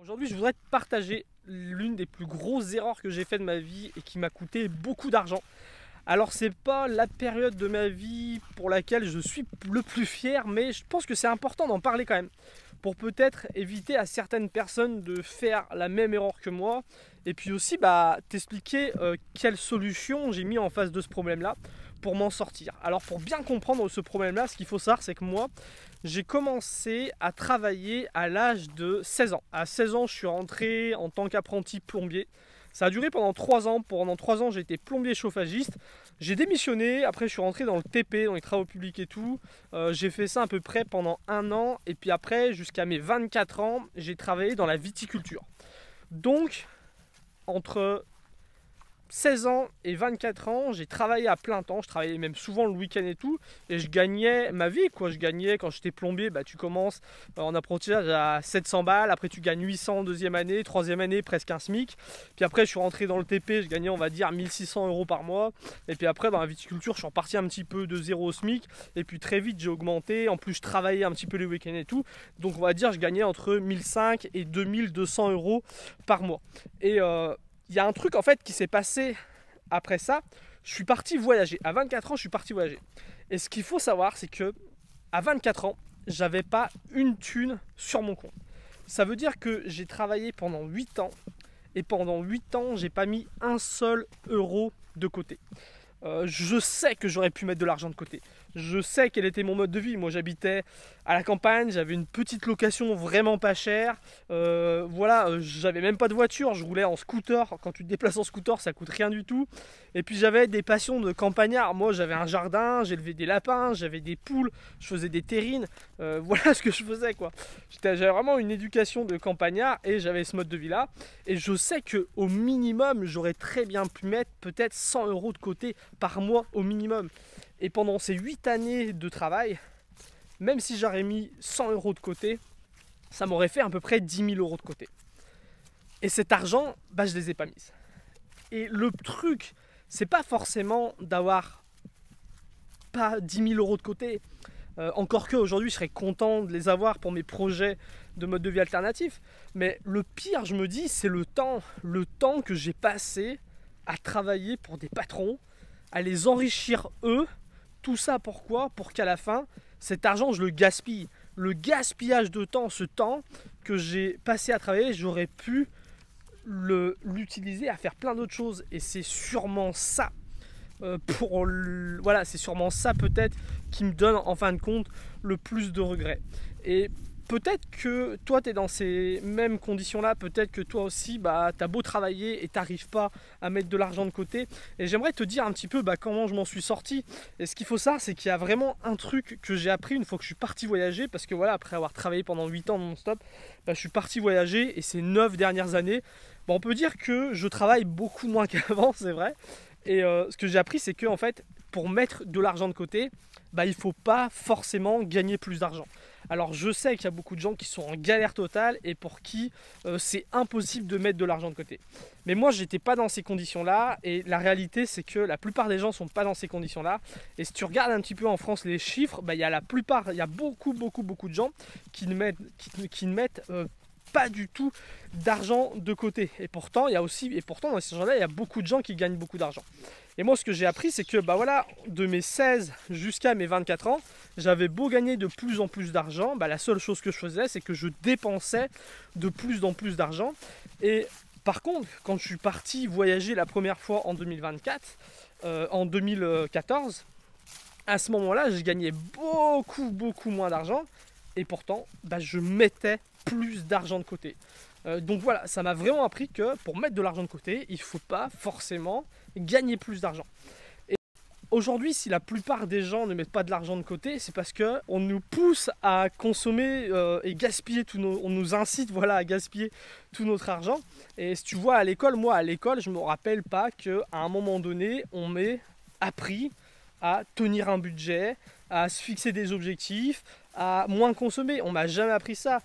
Aujourd'hui, je voudrais te partager l'une des plus grosses erreurs que j'ai fait de ma vie et qui m'a coûté beaucoup d'argent. Alors, c'est pas la période de ma vie pour laquelle je suis le plus fier, mais je pense que c'est important d'en parler quand même pour peut-être éviter à certaines personnes de faire la même erreur que moi et puis aussi t'expliquer quelle solution j'ai mis en face de ce problème-là pour m'en sortir. Alors, pour bien comprendre ce problème-là, ce qu'il faut savoir, c'est que moi, j'ai commencé à travailler à l'âge de 16 ans. À 16 ans, je suis rentré en tant qu'apprenti plombier. Ça a duré pendant 3 ans. Pendant 3 ans, j'ai été plombier chauffagiste. J'ai démissionné. Après, je suis rentré dans le TP, dans les travaux publics et tout. J'ai fait ça à peu près pendant 1 an. Et puis après, jusqu'à mes 24 ans, j'ai travaillé dans la viticulture. Donc, entre 16 ans et 24 ans, j'ai travaillé à plein temps, je travaillais même souvent le week-end et tout, et je gagnais ma vie, quoi. Je gagnais, quand j'étais plombier, tu commences en apprentissage à 700 balles, après tu gagnes 800 en deuxième année, troisième année presque un SMIC, puis après je suis rentré dans le TP, je gagnais on va dire 1600 € par mois, et puis après dans la viticulture je suis reparti un petit peu de 0 au SMIC, et puis très vite j'ai augmenté, en plus je travaillais un petit peu les week-ends et tout, donc on va dire je gagnais entre 1500 et 2200 € par mois. Et il y a un truc en fait qui s'est passé après ça, je suis parti voyager. À 24 ans, je suis parti voyager. Et ce qu'il faut savoir, c'est que à 24 ans, j'avais pas une thune sur mon compte. Ça veut dire que j'ai travaillé pendant 8 ans et pendant 8 ans, j'ai pas mis un seul euro de côté. Je sais que j'aurais pu mettre de l'argent de côté. Je sais quel était mon mode de vie. Moi, j'habitais à la campagne, j'avais une petite location vraiment pas chère. J'avais même pas de voiture, je roulais en scooter. Quand tu te déplaces en scooter, ça coûte rien du tout. Et puis j'avais des passions de campagnard. Moi, j'avais un jardin, j'élevais des lapins, j'avais des poules, je faisais des terrines. Voilà ce que je faisais, quoi. J'avais vraiment une éducation de campagnard et j'avais ce mode de vie là. Et je sais qu'au minimum, j'aurais très bien pu mettre peut-être 100 € de côté par mois au minimum. Et pendant ces 8 années de travail, même si j'aurais mis 100 € de côté, ça m'aurait fait à peu près 10 000 € de côté. Et cet argent, je les ai pas mis. Et le truc, c'est pas forcément d'avoir pas 10 000 € de côté. Encore qu'aujourd'hui, je serais content de les avoir pour mes projets de mode de vie alternatif. Mais le pire, je me dis, c'est le temps que j'ai passé à travailler pour des patrons, à les enrichir eux. Tout ça pourquoi? Pour qu'à la fin, cet argent, je le gaspille. Le gaspillage de temps, ce temps que j'ai passé à travailler, j'aurais pu l'utiliser à faire plein d'autres choses. Et c'est sûrement ça, c'est sûrement ça peut-être qui me donne en fin de compte le plus de regrets. Et peut-être que toi tu es dans ces mêmes conditions là, peut-être que toi aussi tu as beau travailler et t'arrives pas à mettre de l'argent de côté. Et j'aimerais te dire un petit peu comment je m'en suis sorti. Et ce qu'il faut savoir, c'est qu'il y a vraiment un truc que j'ai appris une fois que je suis parti voyager, parce que voilà, après avoir travaillé pendant 8 ans non-stop, je suis parti voyager et ces 9 dernières années, on peut dire que je travaille beaucoup moins qu'avant, c'est vrai. Et ce que j'ai appris, c'est que en fait, pour mettre de l'argent de côté, il ne faut pas forcément gagner plus d'argent. Alors je sais qu'il y a beaucoup de gens qui sont en galère totale et pour qui c'est impossible de mettre de l'argent de côté. Mais moi, j'étais pas dans ces conditions-là, et la réalité, c'est que la plupart des gens sont pas dans ces conditions-là. Et si tu regardes un petit peu en France les chiffres, il y a beaucoup de gens qui ne mettent pas du tout d'argent de côté. Et pourtant, dans ces gens-là, il y a beaucoup de gens qui gagnent beaucoup d'argent. Et moi, ce que j'ai appris, c'est que de mes 16 jusqu'à mes 24 ans, j'avais beau gagner de plus en plus d'argent, la seule chose que je faisais, c'est que je dépensais de plus en plus d'argent. Et par contre, quand je suis parti voyager la première fois en 2024, en 2014, à ce moment-là, je gagnais beaucoup moins d'argent. Et pourtant, je mettais plus d'argent de côté. Donc voilà, ça m'a vraiment appris que pour mettre de l'argent de côté, il ne faut pas forcément gagner plus d'argent. Et aujourd'hui, si la plupart des gens ne mettent pas de l'argent de côté, c'est parce qu'on nous pousse à consommer et gaspiller on nous incite à gaspiller tout notre argent. Et si tu vois à l'école, moi à l'école, je ne me rappelle pas qu'à un moment donné, on m'ait appris à tenir un budget, à se fixer des objectifs, à moins consommer. On m'a jamais appris ça.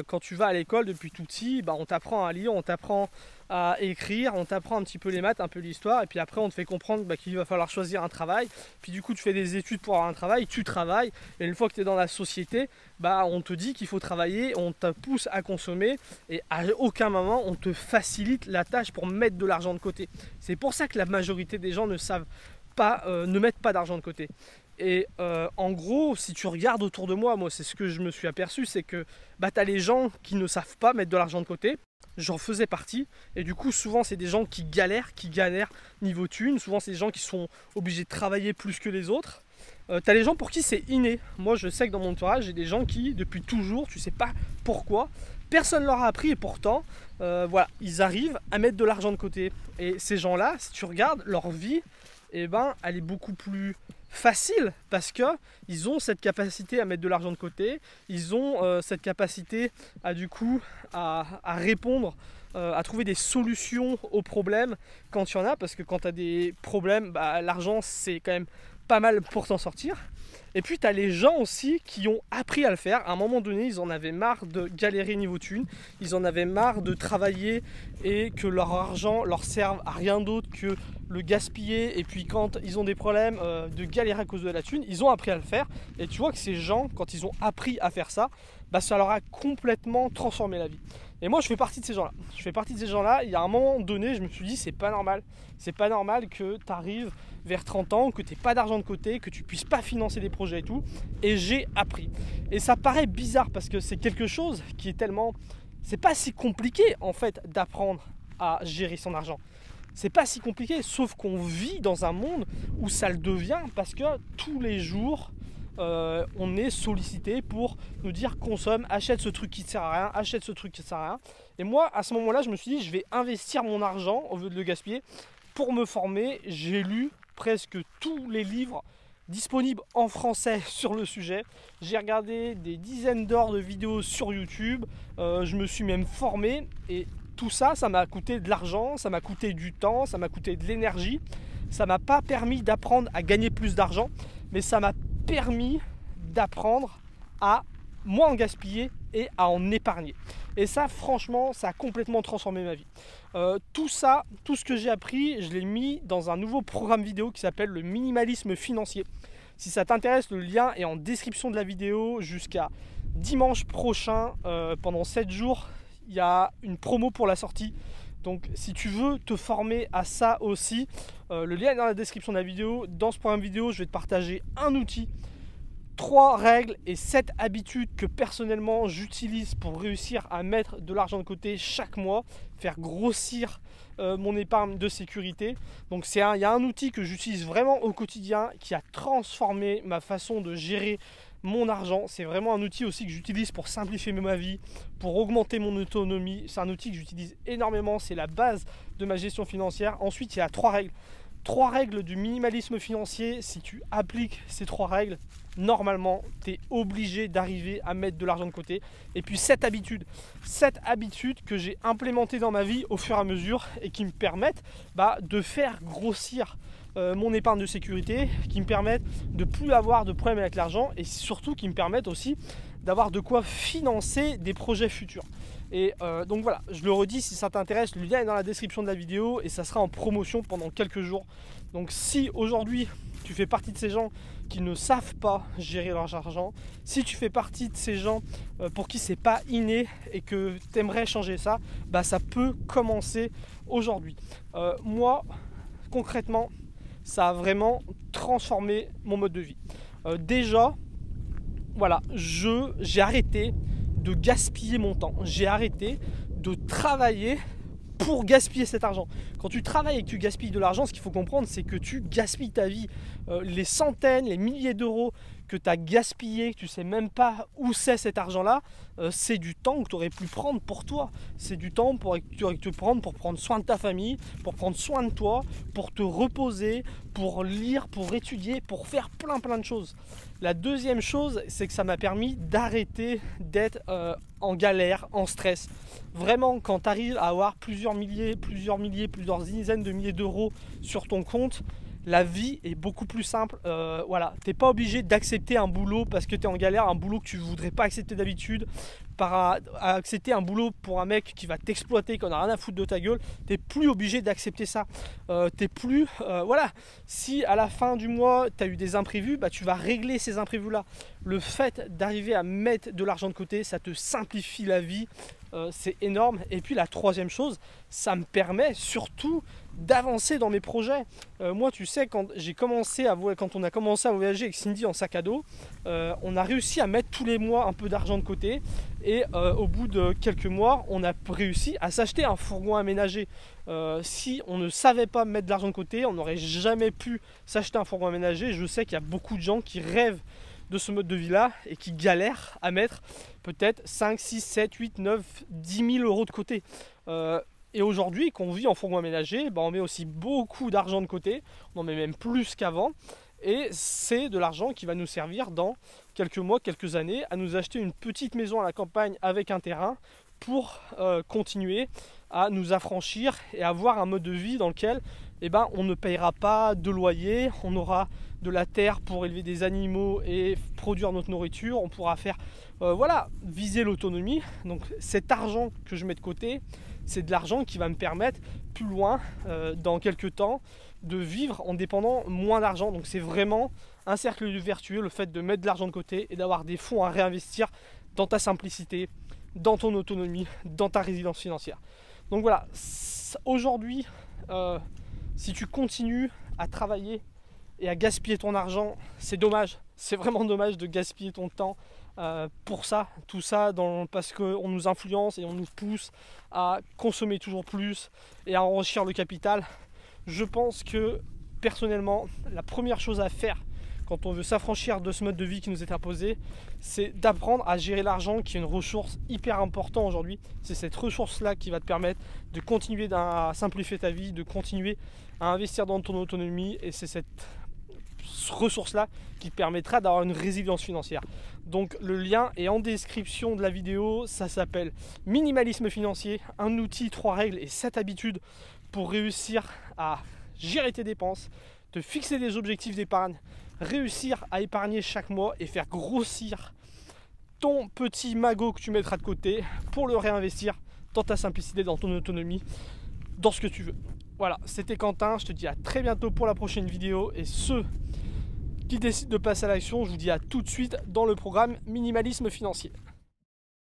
Quand tu vas à l'école depuis tout petit, bah, on t'apprend à lire, on t'apprend à écrire, on t'apprend un petit peu les maths, un peu l'histoire, et puis après on te fait comprendre bah, qu'il va falloir choisir un travail. Puis du coup tu fais des études pour avoir un travail, tu travailles, et une fois que tu es dans la société, bah, on te dit qu'il faut travailler, on te pousse à consommer, et à aucun moment on te facilite la tâche pour mettre de l'argent de côté. C'est pour ça que la majorité des gens ne savent pas, ne mettent pas d'argent de côté. Et en gros, si tu regardes autour de moi, c'est ce que je me suis aperçu, c'est que bah, tu as les gens qui ne savent pas mettre de l'argent de côté. J'en faisais partie, et du coup souvent c'est des gens qui galèrent niveau thune, souvent c'est des gens qui sont obligés de travailler plus que les autres. T'as les gens pour qui c'est inné. Moi je sais que dans mon entourage j'ai des gens qui depuis toujours, tu sais pas pourquoi, personne leur a appris, et pourtant voilà, ils arrivent à mettre de l'argent de côté. Et ces gens là, si tu regardes leur vie, eh ben, elle est beaucoup plus facile parce qu'ils ont cette capacité à mettre de l'argent de côté, ils ont cette capacité à du coup à répondre, à trouver des solutions aux problèmes quand il y en a, parce que quand tu as des problèmes, bah, l'argent c'est quand même pas mal pour t'en sortir. Et puis tu as les gens aussi qui ont appris à le faire. À un moment donné, ils en avaient marre de galérer niveau thune, ils en avaient marre de travailler et que leur argent leur serve à rien d'autre que le gaspiller. Et puis quand ils ont des problèmes de galérer à cause de la thune, ils ont appris à le faire. Et tu vois que ces gens, quand ils ont appris à faire ça, bah, ça leur a complètement transformé la vie. Et moi je fais partie de ces gens-là. Je fais partie de ces gens-là. Il y a un moment donné, je me suis dit c'est pas normal. C'est pas normal que tu arrives vers 30 ans, que tu n'aies pas d'argent de côté, que tu puisses pas financer des projets et tout. Et j'ai appris. Et ça paraît bizarre parce que c'est quelque chose qui est tellement... C'est pas si compliqué en fait d'apprendre à gérer son argent. C'est pas si compliqué, sauf qu'on vit dans un monde où ça le devient parce que tous les jours... on est sollicité pour nous dire consomme, achète ce truc qui ne sert à rien, achète ce truc qui ne sert à rien. Et moi à ce moment là je me suis dit je vais investir mon argent au lieu de le gaspiller pour me former. J'ai lu presque tous les livres disponibles en français sur le sujet, j'ai regardé des dizaines d'heures de vidéos sur YouTube, je me suis même formé, et tout ça, ça m'a coûté de l'argent, ça m'a coûté du temps, ça m'a coûté de l'énergie. Ça m'a pas permis d'apprendre à gagner plus d'argent, mais ça m'a permis d'apprendre à moins en gaspiller et à en épargner. Et ça, franchement, ça a complètement transformé ma vie. Tout ça, tout ce que j'ai appris, je l'ai mis dans un nouveau programme vidéo qui s'appelle le minimalisme financier. Si ça t'intéresse, le lien est en description de la vidéo. Jusqu'à dimanche prochain, pendant 7 jours, il y a une promo pour la sortie. Donc si tu veux te former à ça aussi, le lien est dans la description de la vidéo. Dans ce programme vidéo, je vais te partager un outil, 3 règles et 7 habitudes que personnellement j'utilise pour réussir à mettre de l'argent de côté chaque mois, faire grossir mon épargne de sécurité. Donc il y a un outil que j'utilise vraiment au quotidien qui a transformé ma façon de gérer mon argent. C'est vraiment un outil aussi que j'utilise pour simplifier ma vie, pour augmenter mon autonomie. C'est un outil que j'utilise énormément, c'est la base de ma gestion financière. Ensuite, il y a 3 règles. 3 règles du minimalisme financier. Si tu appliques ces 3 règles, normalement, tu es obligé d'arriver à mettre de l'argent de côté. Et puis 7 habitudes. 7 habitudes que j'ai implémentées dans ma vie au fur et à mesure et qui me permettent de faire grossir mon épargne de sécurité, qui me permettent de plus avoir de problèmes avec l'argent et surtout qui me permettent aussi d'avoir de quoi financer des projets futurs. Et donc voilà, je le redis, si ça t'intéresse, le lien est dans la description de la vidéo et ça sera en promotion pendant quelques jours. Donc si aujourd'hui tu fais partie de ces gens qui ne savent pas gérer leur argent, si tu fais partie de ces gens pour qui c'est pas inné et que tu aimerais changer ça, ça peut commencer aujourd'hui. Moi, concrètement, ça a vraiment transformé mon mode de vie. Déjà, voilà, j'ai arrêté de gaspiller mon temps. J'ai arrêté de travailler pour gaspiller cet argent. Quand tu travailles et que tu gaspilles de l'argent, ce qu'il faut comprendre, c'est que tu gaspilles ta vie. Les centaines, les milliers d'euros que tu as gaspillés, que tu ne sais même pas où c'est cet argent-là, c'est du temps que tu aurais pu prendre pour toi. C'est du temps que tu aurais pu prendre pour prendre soin de ta famille, pour prendre soin de toi, pour te reposer, pour lire, pour étudier, pour faire plein de choses. La deuxième chose, c'est que ça m'a permis d'arrêter d'être en galère, en stress. Vraiment, quand tu arrives à avoir plusieurs dizaines de milliers d'euros sur ton compte, la vie est beaucoup plus simple. Voilà, t'es pas obligé d'accepter un boulot parce que tu es en galère, un boulot que tu voudrais pas accepter d'habitude, à accepter un boulot pour un mec qui va t'exploiter, qu'on a rien à foutre de ta gueule. T'es plus obligé d'accepter ça. T'es plus, voilà, si à la fin du mois tu as eu des imprévus, bah, tu vas régler ces imprévus là. Le fait d'arriver à mettre de l'argent de côté, ça te simplifie la vie. C'est énorme. Et puis la troisième chose, ça me permet surtout d'avancer dans mes projets. Moi, tu sais, quand on a commencé à voyager avec Cindy en sac à dos, on a réussi à mettre tous les mois un peu d'argent de côté. Et au bout de quelques mois, on a réussi à s'acheter un fourgon aménagé. Si on ne savait pas mettre de l'argent de côté, on n'aurait jamais pu s'acheter un fourgon aménagé. Je sais qu'il y a beaucoup de gens qui rêvent de ce mode de vie là et qui galèrent à mettre peut-être 5, 6, 7, 8, 9, 10 000 euros de côté. Et aujourd'hui, qu'on vit en fourgon aménagé, bah on met aussi beaucoup d'argent de côté, on en met même plus qu'avant. Et c'est de l'argent qui va nous servir dans quelques mois, quelques années, à nous acheter une petite maison à la campagne avec un terrain pour continuer à nous affranchir et avoir un mode de vie dans lequel on ne payera pas de loyer, on aura de la terre pour élever des animaux et produire notre nourriture, on pourra faire, voilà, viser l'autonomie. Donc cet argent que je mets de côté, c'est de l'argent qui va me permettre plus loin, dans quelques temps, de vivre en dépendant moins d'argent. Donc c'est vraiment un cercle vertueux, le fait de mettre de l'argent de côté et d'avoir des fonds à réinvestir dans ta simplicité, dans ton autonomie, dans ta résidence financière. Donc voilà, aujourd'hui, si tu continues à travailler et à gaspiller ton argent, c'est dommage. C'est vraiment dommage de gaspiller ton temps pour ça, tout ça, parce qu'on nous influence et on nous pousse à consommer toujours plus et à enrichir le capital. Je pense que personnellement, la première chose à faire quand on veut s'affranchir de ce mode de vie qui nous est imposé, c'est d'apprendre à gérer l'argent, qui est une ressource hyper importante aujourd'hui. C'est cette ressource-là qui va te permettre de continuer à simplifier ta vie, de continuer à investir dans ton autonomie, et c'est cette ressource-là qui te permettra d'avoir une résilience financière. Donc le lien est en description de la vidéo, ça s'appelle Minimalisme financier, un outil, 3 règles et 7 habitudes pour réussir à gérer tes dépenses, te fixer des objectifs d'épargne, réussir à épargner chaque mois et faire grossir ton petit magot que tu mettras de côté pour le réinvestir dans ta simplicité, dans ton autonomie, dans ce que tu veux. Voilà, c'était Quentin, je te dis à très bientôt pour la prochaine vidéo, et ceux qui décident de passer à l'action, je vous dis à tout de suite dans le programme Minimalisme financier.